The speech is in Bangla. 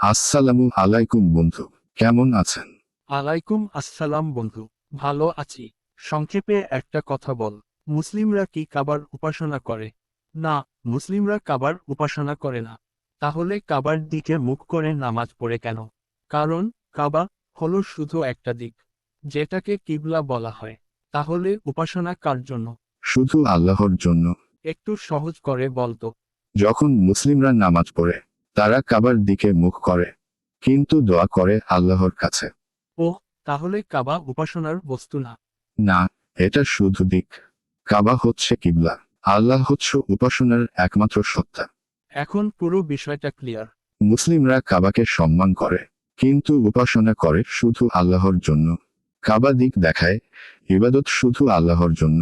আসসালামু আলাইকুম বন্ধু, কেমন আছেন? আলাইকুম আসসালাম বন্ধু। ভালো আছি। সংক্ষেপে একটা কথা বল, মুসলিমরা কি কাবার উপাসনা করে? না, মুসলিমরা কাবার উপাসনা করে না। তাহলে কাবার দিকে মুখ করে নামাজ পড়ে কেন? কারণ কাবা হলো শুধু একটা দিক, যেটাকে কিবলা বলা হয়। তাহলে উপাসনা কার জন্য? শুধু আল্লাহর জন্য। একটু সহজ করে বলতো। যখন মুসলিমরা নামাজ পড়ে, তারা কাবার দিকে মুখ করে, কিন্তু দোয়া করে আল্লাহর কাছে। ওহ, তাহলে কাবা উপাসনার বস্তু না। না, এটা শুধু দিক। কাবা হচ্ছে কিবলা, আল্লাহ হচ্ছে উপাসনার একমাত্র সত্তা। এখন পুরো বিষয়টা ক্লিয়ার। মুসলিমরা কাবাকে সম্মান করে, কিন্তু উপাসনা করে শুধু আল্লাহর জন্য। কাবা দিক দেখায়, ইবাদত শুধু আল্লাহর জন্য।